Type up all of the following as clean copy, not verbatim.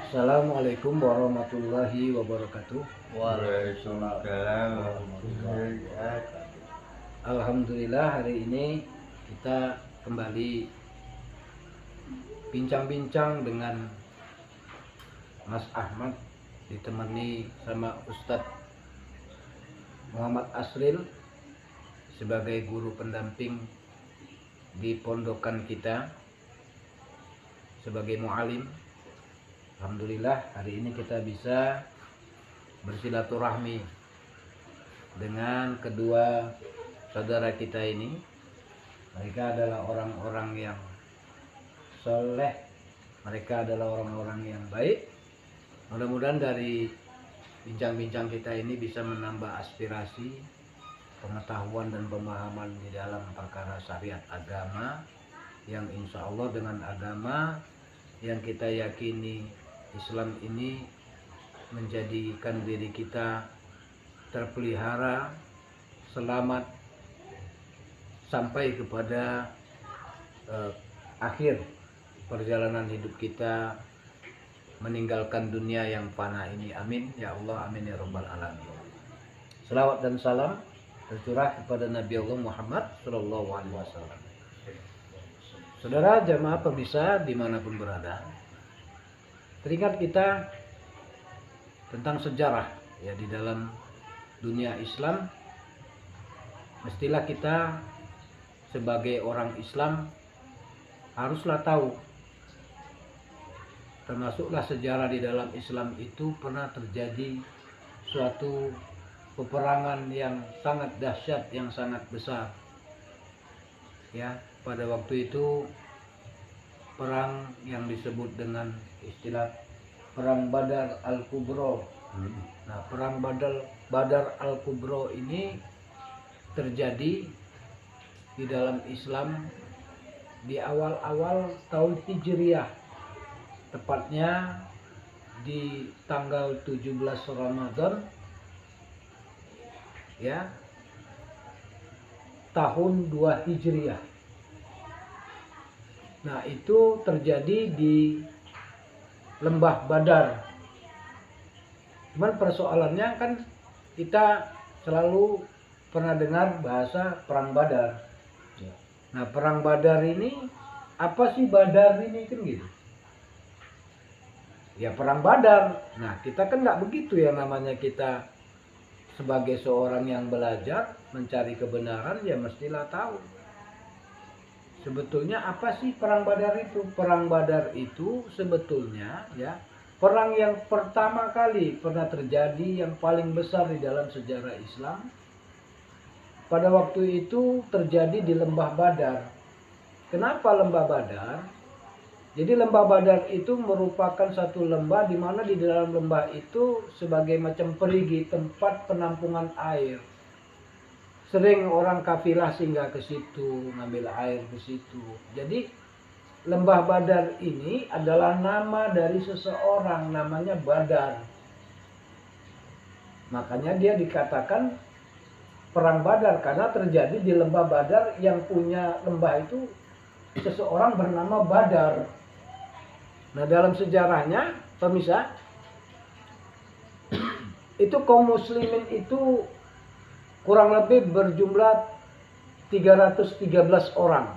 Assalamualaikum warahmatullahi wabarakatuh. Waalaikumsalam warahmatullahi wabarakatuh. Alhamdulillah hari ini kita kembali bincang-bincang dengan Mas Ahmad ditemani sama Ustadz Muhammad Asril sebagai guru pendamping di pondokan kita sebagai mu'alim. Alhamdulillah hari ini kita bisa bersilaturahmi dengan kedua saudara kita ini. Mereka adalah orang-orang yang soleh, mereka adalah orang-orang yang baik. Mudah-mudahan dari bincang-bincang kita ini bisa menambah aspirasi, pengetahuan dan pemahaman di dalam perkara syariat agama, yang insya Allah dengan agama yang kita yakini Islam ini menjadikan diri kita terpelihara, selamat sampai kepada akhir perjalanan hidup kita meninggalkan dunia yang fana ini. Amin ya Allah, amin ya rabbal alamin. Selawat dan salam tercurah kepada Nabi Allah Muhammad Sallallahu Alaihi Wasallam. Saudara jamaah pemirsa dimanapun berada, teringat kita tentang sejarah ya di dalam dunia Islam. Mestilah kita sebagai orang Islam haruslah tahu, termasuklah sejarah di dalam Islam itu pernah terjadi suatu peperangan yang sangat dahsyat, yang sangat besar. Ya, pada waktu itu perang yang disebut dengan istilah Perang Badar Al-Kubro. Nah, Perang Badar Al-Kubro ini terjadi di dalam Islam di awal-awal tahun Hijriah, tepatnya di tanggal 17 Ramadan ya, tahun 2 Hijriah. Nah, itu terjadi di Lembah Badar. Cuman persoalannya kan kita selalu pernah dengar bahasa Perang Badar. Nah, Perang Badar ini apa sih Badar ini kan gitu? Ya Perang Badar. Nah, kita kan nggak begitu ya, namanya kita sebagai seorang yang belajar mencari kebenaran ya mestilah tahu sebetulnya apa sih Perang Badar itu. Perang Badar itu sebetulnya ya perang yang pertama kali pernah terjadi, yang paling besar di dalam sejarah Islam. Pada waktu itu terjadi di Lembah Badar. Kenapa Lembah Badar? Jadi Lembah Badar itu merupakan satu lembah di mana di dalam lembah itu sebagai macam perigi, tempat penampungan air. Sering orang kafilah singgah ke situ, ngambil air ke situ. Jadi Lembah Badar ini adalah nama dari seseorang, namanya Badar. Makanya dia dikatakan Perang Badar karena terjadi di Lembah Badar, yang punya lembah itu seseorang bernama Badar. Nah, dalam sejarahnya pemirsa, itu kaum muslimin itu kurang lebih berjumlah 313 orang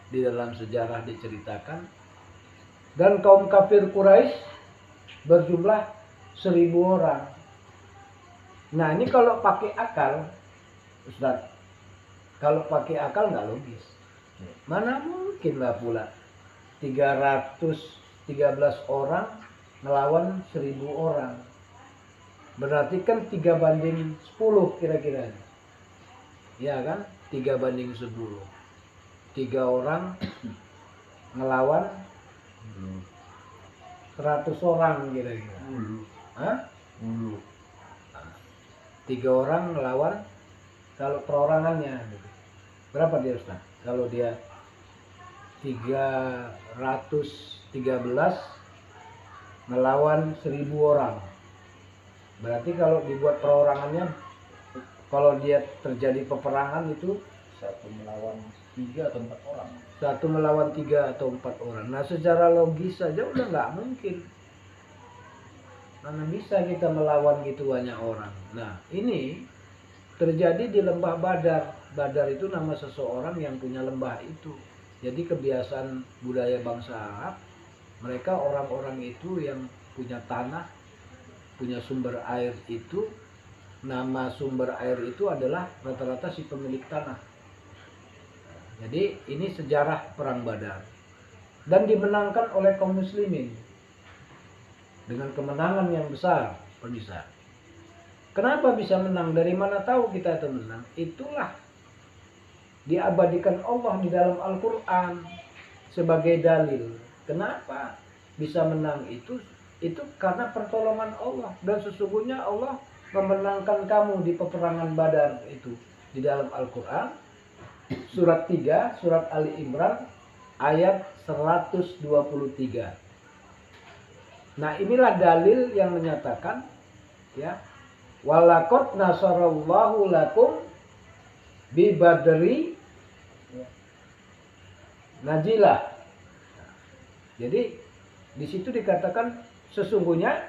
di dalam sejarah diceritakan, dan kaum kafir Quraisy berjumlah 1000 orang. Nah, ini kalau pakai akal, Ustaz, kalau pakai akal nggak logis. Mana mungkin lah pula 313 orang melawan 1000 orang. Berarti kan 3 banding 10 kira-kira. Ya kan? 3 banding 10. 3 orang ngelawan 100 orang kira-kira. Hah? 3 orang ngelawan, kalau perorangannya berapa dia Ustaz? Kalau dia 313 melawan 1000 orang, berarti kalau dibuat perorangannya, kalau dia terjadi peperangan itu 1 melawan 3 atau 4 orang. 1 melawan 3 atau 4 orang. Nah, secara logis saja udah nggak mungkin. Mana bisa kita melawan gitu banyak orang. Nah, ini terjadi di lembah Badar. Badar itu nama seseorang yang punya lembah itu. Jadi kebiasaan budaya bangsa Arab, mereka orang-orang itu yang punya tanah, punya sumber air itu, nama sumber air itu adalah rata-rata si pemilik tanah. Jadi ini sejarah perang Badar. Dan dimenangkan oleh kaum muslimin dengan kemenangan yang besar, pemirsa. Kenapa bisa menang? Dari mana tahu kita itu menang? Itulah diabadikan Allah di dalam Al-Quran sebagai dalil. Kenapa bisa menang itu? Itu karena pertolongan Allah. Dan sesungguhnya Allah memenangkan kamu di peperangan Badar itu. Di dalam Al-Quran, surat 3, surat Ali Imran, ayat 123. Nah, inilah dalil yang menyatakan, ya, walaqad nasarallahu lakum bi badri najilah. Jadi di situ dikatakan sesungguhnya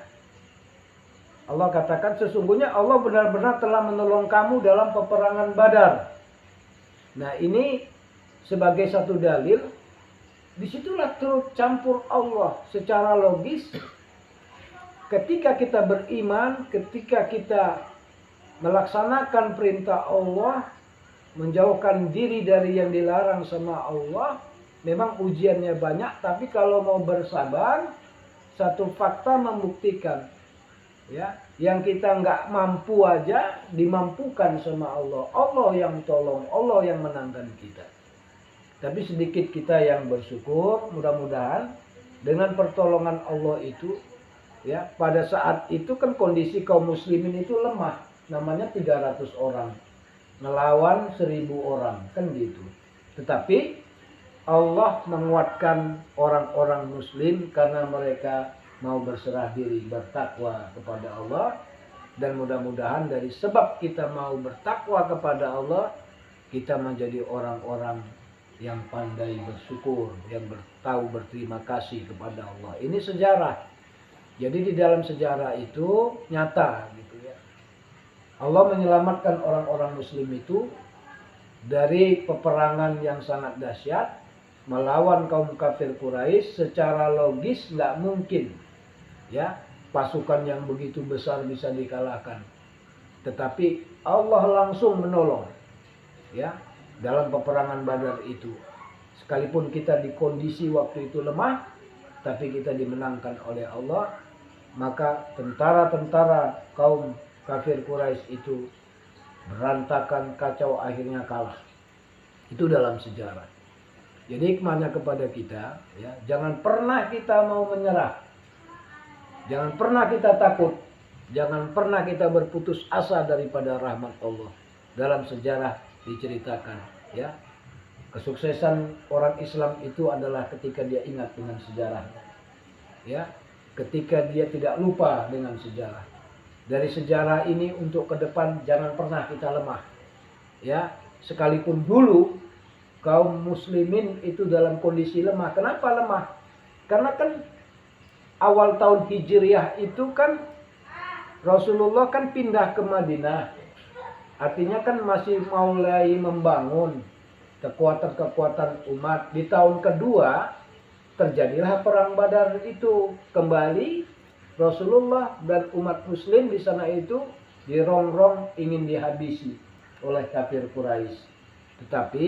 Allah katakan sesungguhnya Allah benar-benar telah menolong kamu dalam peperangan Badar. Nah, ini sebagai satu dalil. Disitulah turut campur Allah secara logis. Ketika kita beriman, ketika kita melaksanakan perintah Allah, menjauhkan diri dari yang dilarang sama Allah, memang ujiannya banyak, tapi kalau mau bersabar, satu fakta membuktikan, ya, yang kita nggak mampu aja dimampukan sama Allah. Allah yang tolong, Allah yang menangkan kita. Tapi sedikit kita yang bersyukur, mudah-mudahan dengan pertolongan Allah itu, ya, pada saat itu kan kondisi kaum muslimin itu lemah, namanya 300 orang ngelawan 1000 orang, kan gitu. Tetapi Allah menguatkan orang-orang muslim karena mereka mau berserah diri, bertakwa kepada Allah. Dan mudah-mudahan dari sebab kita mau bertakwa kepada Allah, kita menjadi orang-orang yang pandai bersyukur, yang tahu berterima kasih kepada Allah. Ini sejarah. Jadi di dalam sejarah itu nyata gitu ya. Allah menyelamatkan orang-orang muslim itu dari peperangan yang sangat dahsyat melawan kaum kafir Quraisy. Secara logis nggak mungkin, ya, pasukan yang begitu besar bisa dikalahkan. Tetapi Allah langsung menolong, ya, dalam peperangan Badar itu. Sekalipun kita di kondisi waktu itu lemah, tapi kita dimenangkan oleh Allah. Maka tentara-tentara kaum kafir Quraisy itu berantakan, kacau, akhirnya kalah. Itu dalam sejarah. Jadi hikmahnya kepada kita, ya, jangan pernah kita mau menyerah. Jangan pernah kita takut. Jangan pernah kita berputus asa daripada rahmat Allah. Dalam sejarah diceritakan, ya, kesuksesan orang Islam itu adalah ketika dia ingat dengan sejarahnya, ya, ketika dia tidak lupa dengan sejarah. Dari sejarah ini untuk ke depan jangan pernah kita lemah, ya, sekalipun dulu kaum muslimin itu dalam kondisi lemah. Kenapa lemah? Karena kan awal tahun Hijriah itu kan Rasulullah kan pindah ke Madinah. Artinya kan masih mulai membangun kekuatan-kekuatan umat. Di tahun kedua terjadilah perang Badar itu. Kembali Rasulullah dan umat muslim di sana itu dirongrong, ingin dihabisi oleh kafir Quraisy. Tetapi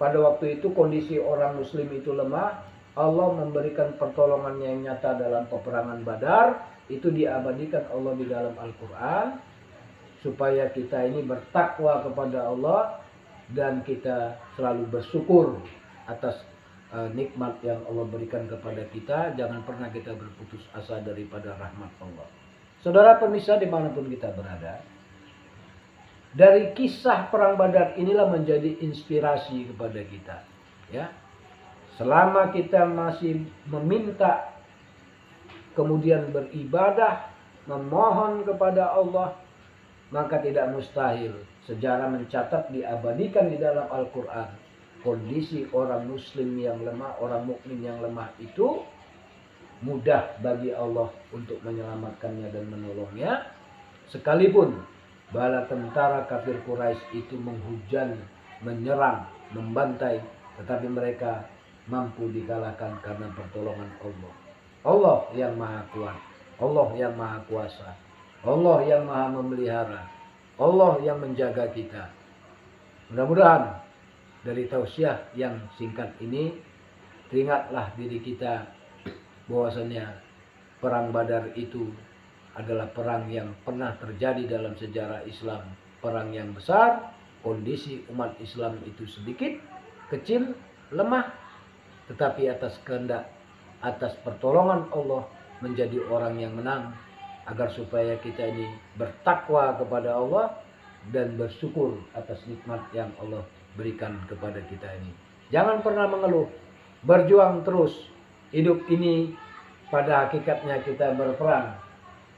pada waktu itu kondisi orang muslim itu lemah. Allah memberikan pertolongannya yang nyata dalam peperangan Badar. Itu diabadikan Allah di dalam Al-Quran, supaya kita ini bertakwa kepada Allah dan kita selalu bersyukur atas nikmat yang Allah berikan kepada kita. Jangan pernah kita berputus asa daripada rahmat Allah. Saudara pemirsa dimanapun kita berada, dari kisah perang Badar inilah menjadi inspirasi kepada kita, ya. Selama kita masih meminta, kemudian beribadah, memohon kepada Allah, maka tidak mustahil sejarah mencatat, diabadikan di dalam Al-Quran, kondisi orang muslim yang lemah, orang mukmin yang lemah itu mudah bagi Allah untuk menyelamatkannya dan menolongnya, sekalipun bala tentara kafir Quraisy itu menghujani, menyerang, membantai, tetapi mereka mampu dikalahkan karena pertolongan Allah. Allah yang maha kuat, Allah yang maha kuasa, Allah yang maha memelihara, Allah yang menjaga kita. Mudah-mudahan dari tausiah yang singkat ini, teringatlah diri kita bahwasanya perang Badar itu adalah perang yang pernah terjadi dalam sejarah Islam. Perang yang besar, kondisi umat Islam itu sedikit, kecil, lemah, tetapi atas kehendak, atas pertolongan Allah menjadi orang yang menang, agar supaya kita ini bertakwa kepada Allah dan bersyukur atas nikmat yang Allah berikan kepada kita ini. Jangan pernah mengeluh, berjuang terus. Hidup ini pada hakikatnya kita berperang.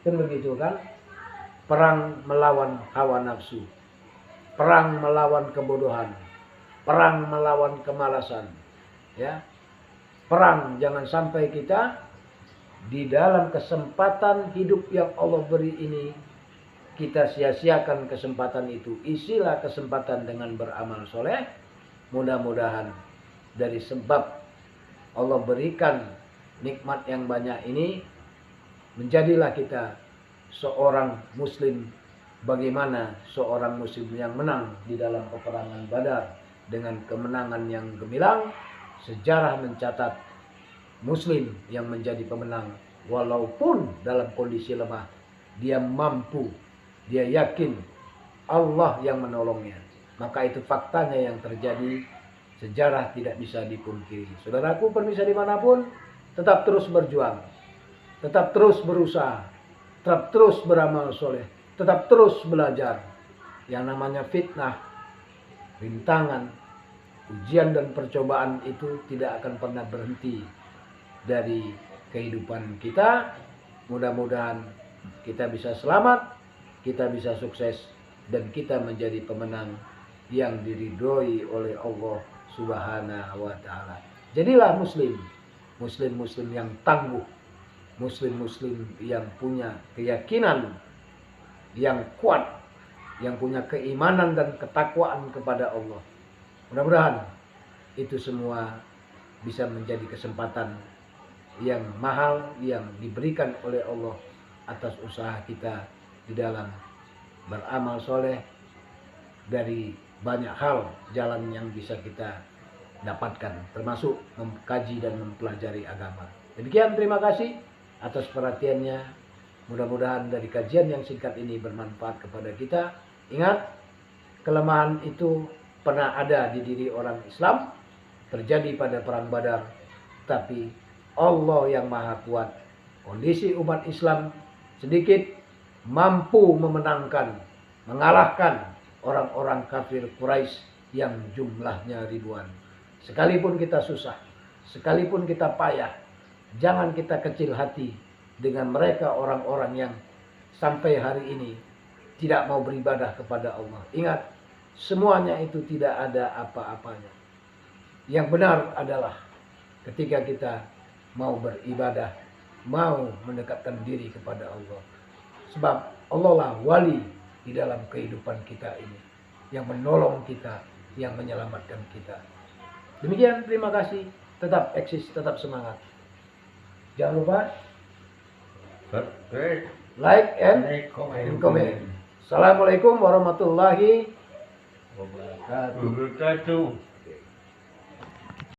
Kan begitu kan? Perang melawan hawa nafsu, perang melawan kebodohan, perang melawan kemalasan, ya. Perang jangan sampai kita di dalam kesempatan hidup yang Allah beri ini kita sia-siakan kesempatan itu. Isilah kesempatan dengan beramal soleh. Mudah-mudahan dari sebab Allah berikan nikmat yang banyak ini, menjadilah kita seorang muslim. Bagaimana seorang muslim yang menang di dalam peperangan Badar dengan kemenangan yang gemilang. Sejarah mencatat muslim yang menjadi pemenang walaupun dalam kondisi lemah. Dia mampu, dia yakin Allah yang menolongnya. Maka itu faktanya yang terjadi. Sejarah tidak bisa dipungkiri. Saudaraku pemirsa dimanapun, tetap terus berjuang, tetap terus berusaha, tetap terus beramal soleh, tetap terus belajar. Yang namanya fitnah, rintangan, ujian dan percobaan itu tidak akan pernah berhenti dari kehidupan kita. Mudah-mudahan kita bisa selamat, kita bisa sukses, dan kita menjadi pemenang yang diridhoi oleh Allah Subhanahu wa ta'ala. Jadilah muslim, muslim-muslim yang tangguh, muslim-muslim yang punya keyakinan yang kuat, yang punya keimanan dan ketakwaan kepada Allah. Mudah-mudahan itu semua bisa menjadi kesempatan yang mahal yang diberikan oleh Allah atas usaha kita di dalam beramal soleh. Dari banyak hal jalan yang bisa kita dapatkan, termasuk mengkaji dan mempelajari agama. Demikian, terima kasih atas perhatiannya. Mudah-mudahan dari kajian yang singkat ini bermanfaat kepada kita. Ingat, kelemahan itu pernah ada di diri orang Islam, terjadi pada perang Badar, tapi Allah yang maha kuat. Kondisi umat Islam sedikit mampu memenangkan, mengalahkan orang-orang kafir Quraisy yang jumlahnya ribuan. Sekalipun kita susah, sekalipun kita payah, jangan kita kecil hati dengan mereka orang-orang yang sampai hari ini tidak mau beribadah kepada Allah. Ingat, semuanya itu tidak ada apa-apanya. Yang benar adalah ketika kita mau beribadah, mau mendekatkan diri kepada Allah. Sebab Allah lah wali di dalam kehidupan kita ini, yang menolong kita, yang menyelamatkan kita. Demikian, terima kasih. Tetap eksis, tetap semangat. Jangan lupa like and comment. Assalamualaikum warahmatullahi wabarakatuh.